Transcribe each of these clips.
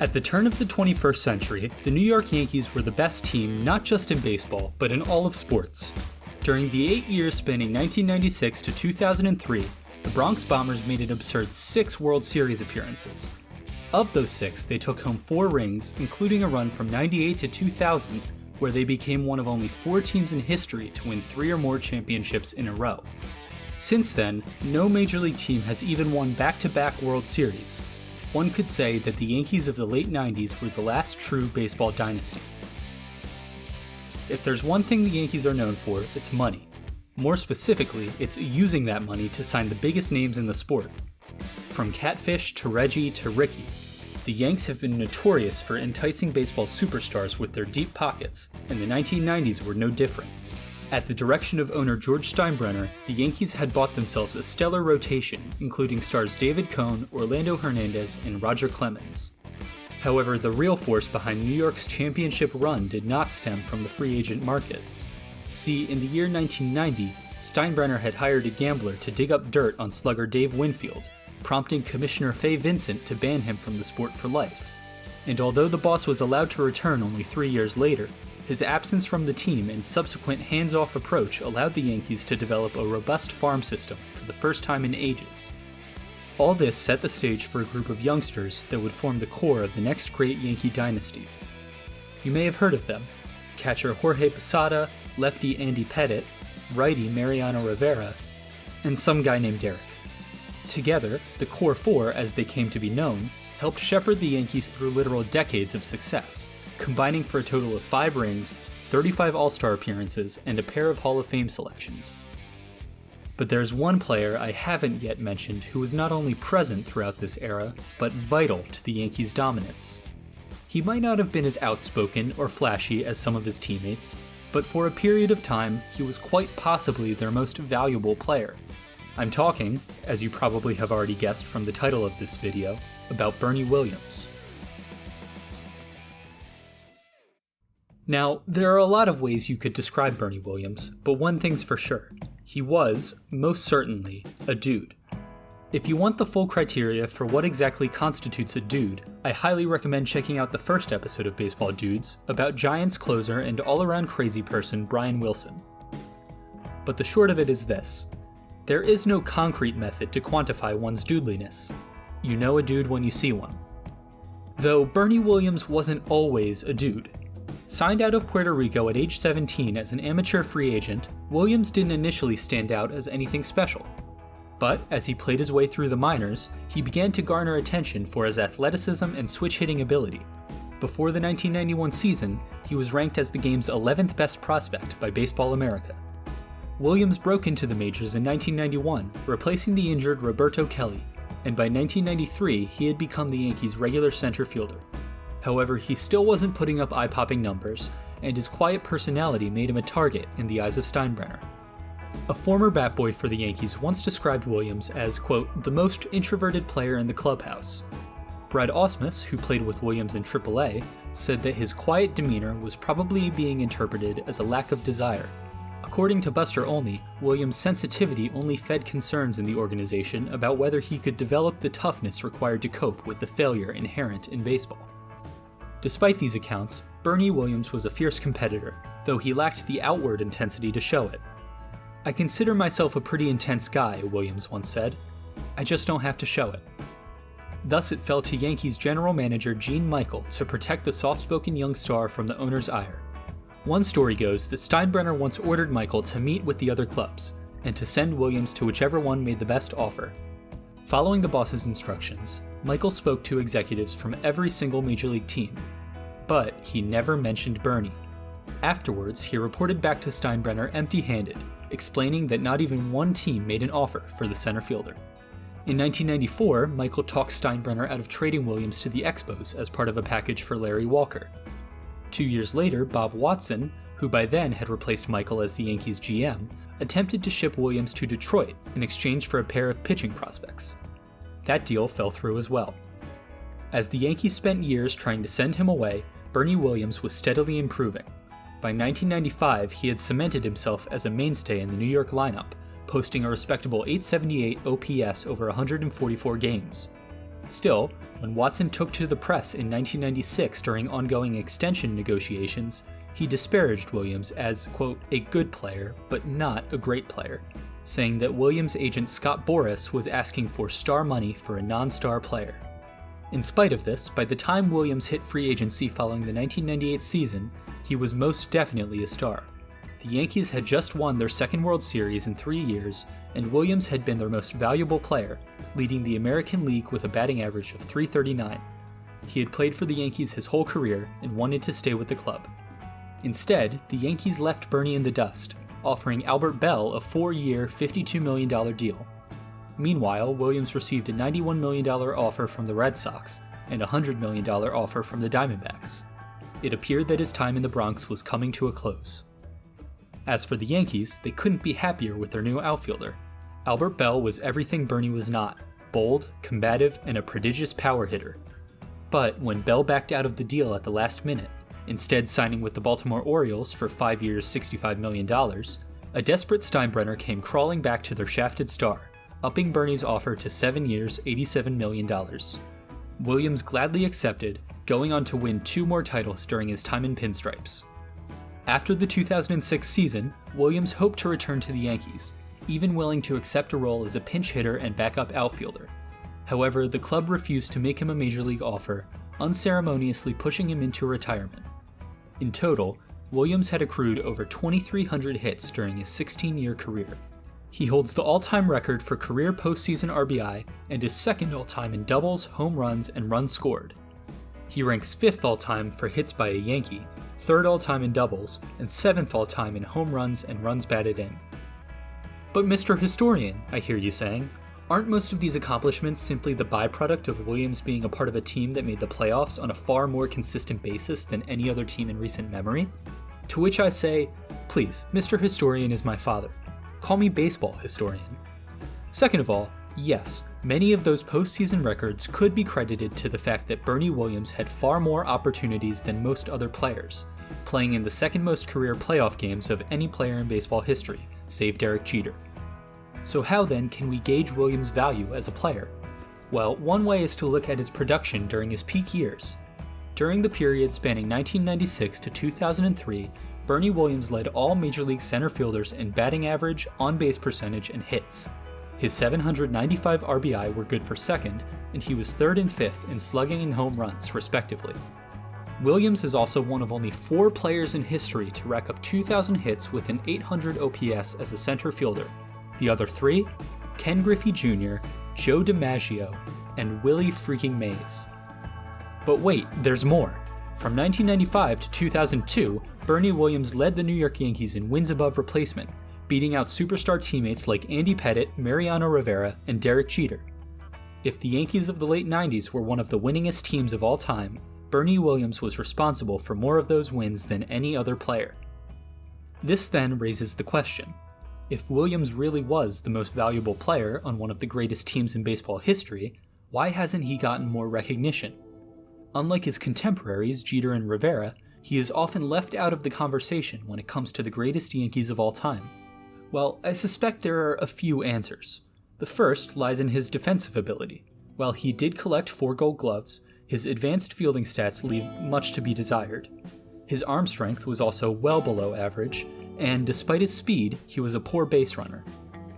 At the turn of the 21st century, the New York Yankees were the best team not just in baseball, but in all of sports. During the 8 years spanning 1996 to 2003, the Bronx Bombers made an absurd 6 World Series appearances. Of those 6, they took home 4 rings, including a run from 98 to 2000, where they became one of only 4 teams in history to win 3 or more championships in a row. Since then, no Major League team has even won back-to-back World Series. One could say that the Yankees of the late 90s were the last true baseball dynasty. If there's one thing the Yankees are known for, it's money. More specifically, it's using that money to sign the biggest names in the sport. From Catfish to Reggie to Ricky, the Yanks have been notorious for enticing baseball superstars with their deep pockets, and the 1990s were no different. At the direction of owner George Steinbrenner, the Yankees had bought themselves a stellar rotation, including stars David Cone, Orlando Hernandez, and Roger Clemens. However, the real force behind New York's championship run did not stem from the free agent market. See, in the year 1990, Steinbrenner had hired a gambler to dig up dirt on slugger Dave Winfield, prompting Commissioner Fay Vincent to ban him from the sport for life. And although the boss was allowed to return only 3 years later, his absence from the team and subsequent hands-off approach allowed the Yankees to develop a robust farm system for the first time in ages. All this set the stage for a group of youngsters that would form the core of the next great Yankee dynasty. You may have heard of them: catcher Jorge Posada, lefty Andy Pettitte, righty Mariano Rivera, and some guy named Derek. Together, the core 4, as they came to be known, helped shepherd the Yankees through literal decades of success, combining for a total of 5 rings, 35 All-Star appearances, and a pair of Hall of Fame selections. But there's one player I haven't yet mentioned who was not only present throughout this era, but vital to the Yankees' dominance. He might not have been as outspoken or flashy as some of his teammates, but for a period of time, he was quite possibly their most valuable player. I'm talking, as you probably have already guessed from the title of this video, about Bernie Williams. Now, there are a lot of ways you could describe Bernie Williams, but one thing's for sure. He was, most certainly, a dude. If you want the full criteria for what exactly constitutes a dude, I highly recommend checking out the first episode of Baseball Dudes about Giants closer and all-around crazy person Brian Wilson. But the short of it is this: there is no concrete method to quantify one's dudeliness. You know a dude when you see one. Though Bernie Williams wasn't always a dude. Signed out of Puerto Rico at age 17 as an amateur free agent, Williams didn't initially stand out as anything special. But as he played his way through the minors, he began to garner attention for his athleticism and switch-hitting ability. Before the 1991 season, he was ranked as the game's 11th best prospect by Baseball America. Williams broke into the majors in 1991, replacing the injured Roberto Kelly, and by 1993 he had become the Yankees' regular center fielder. However, he still wasn't putting up eye-popping numbers, and his quiet personality made him a target in the eyes of Steinbrenner. A former bat boy for the Yankees once described Williams as, quote, the most introverted player in the clubhouse. Brad Ausmus, who played with Williams in AAA, said that his quiet demeanor was probably being interpreted as a lack of desire. According to Buster Olney, Williams' sensitivity only fed concerns in the organization about whether he could develop the toughness required to cope with the failure inherent in baseball. Despite these accounts, Bernie Williams was a fierce competitor, though he lacked the outward intensity to show it. "I consider myself a pretty intense guy," Williams once said. "I just don't have to show it." Thus it fell to Yankees general manager Gene Michael to protect the soft-spoken young star from the owner's ire. One story goes that Steinbrenner once ordered Michael to meet with the other clubs, and to send Williams to whichever one made the best offer. Following the boss's instructions, Michael spoke to executives from every single Major League team, but he never mentioned Bernie. Afterwards, he reported back to Steinbrenner empty-handed, explaining that not even one team made an offer for the center fielder. In 1994, Michael talked Steinbrenner out of trading Williams to the Expos as part of a package for Larry Walker. 2 years later, Bob Watson, who by then had replaced Michael as the Yankees GM, attempted to ship Williams to Detroit in exchange for a pair of pitching prospects. That deal fell through as well. As the Yankees spent years trying to send him away, Bernie Williams was steadily improving. By 1995, he had cemented himself as a mainstay in the New York lineup, posting a respectable .878 OPS over 144 games. Still, when Watson took to the press in 1996 during ongoing extension negotiations, he disparaged Williams as, quote, a good player, but not a great player, saying that Williams' agent Scott Boras was asking for star money for a non-star player. In spite of this, by the time Williams hit free agency following the 1998 season, he was most definitely a star. The Yankees had just won their second World Series in 3 years, and Williams had been their most valuable player, leading the American League with a batting average of .339. He had played for the Yankees his whole career and wanted to stay with the club. Instead, the Yankees left Bernie in the dust, offering Albert Bell a 4-year, $52 million deal. Meanwhile, Williams received a $91 million offer from the Red Sox and a $100 million offer from the Diamondbacks. It appeared that his time in the Bronx was coming to a close. As for the Yankees, they couldn't be happier with their new outfielder. Albert Bell was everything Bernie was not: bold, combative, and a prodigious power hitter. But when Bell backed out of the deal at the last minute, instead signing with the Baltimore Orioles for 5 years, $65 million, a desperate Steinbrenner came crawling back to their shafted star, upping Bernie's offer to 7 years, $87 million. Williams gladly accepted, going on to win 2 more titles during his time in pinstripes. After the 2006 season, Williams hoped to return to the Yankees, even willing to accept a role as a pinch hitter and backup outfielder. However, the club refused to make him a major league offer, unceremoniously pushing him into retirement. In total, Williams had accrued over 2,300 hits during his 16-year career. He holds the all-time record for career postseason RBI and is second all-time in doubles, home runs, and runs scored. He ranks 5th all-time for hits by a Yankee, 3rd all-time in doubles, and 7th all-time in home runs and runs batted in. But Mr. Historian, I hear you saying, aren't most of these accomplishments simply the byproduct of Williams being a part of a team that made the playoffs on a far more consistent basis than any other team in recent memory? To which I say, please, Mr. Historian is my father. Call me baseball historian. Second of all, yes, many of those postseason records could be credited to the fact that Bernie Williams had far more opportunities than most other players, playing in the second most career playoff games of any player in baseball history, save Derek Jeter. So how then can we gauge Williams' value as a player? Well, one way is to look at his production during his peak years. During the period spanning 1996 to 2003, Bernie Williams led all Major League center fielders in batting average, on-base percentage, and hits. His 795 RBI were good for second, and he was 3rd and 5th in slugging and home runs, respectively. Williams is also one of only 4 players in history to rack up 2,000 hits with an 800 OPS as a center fielder. The other 3? Ken Griffey Jr., Joe DiMaggio, and Willie freaking Mays. But wait, there's more. From 1995 to 2002, Bernie Williams led the New York Yankees in wins above replacement, beating out superstar teammates like Andy Pettitte, Mariano Rivera, and Derek Jeter. If the Yankees of the late 90s were one of the winningest teams of all time, Bernie Williams was responsible for more of those wins than any other player. This then raises the question: if Williams really was the most valuable player on one of the greatest teams in baseball history, why hasn't he gotten more recognition? Unlike his contemporaries, Jeter and Rivera, he is often left out of the conversation when it comes to the greatest Yankees of all time. Well, I suspect there are a few answers. The first lies in his defensive ability. While he did collect 4 Gold Gloves, his advanced fielding stats leave much to be desired. His arm strength was also well below average, and despite his speed, he was a poor base runner.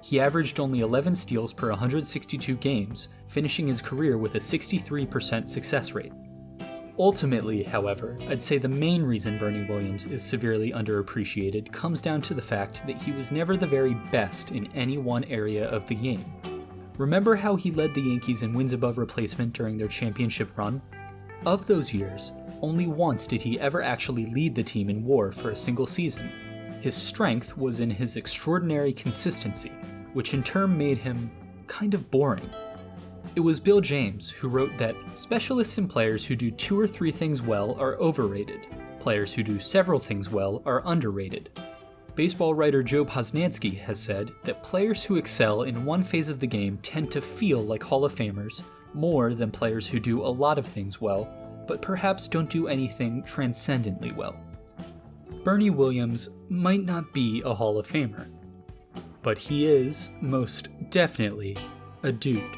He averaged only 11 steals per 162 games, finishing his career with a 63% success rate. Ultimately, however, I'd say the main reason Bernie Williams is severely underappreciated comes down to the fact that he was never the very best in any one area of the game. Remember how he led the Yankees in wins above replacement during their championship run? Of those years, only once did he ever actually lead the team in WAR for a single season. His strength was in his extraordinary consistency, which in turn made him kind of boring. It was Bill James who wrote that specialists and players who do 2 or 3 things well are overrated. Players who do several things well are underrated. Baseball writer Joe Posnanski has said that players who excel in one phase of the game tend to feel like Hall of Famers more than players who do a lot of things well, but perhaps don't do anything transcendently well. Bernie Williams might not be a Hall of Famer, but he is most definitely a dude.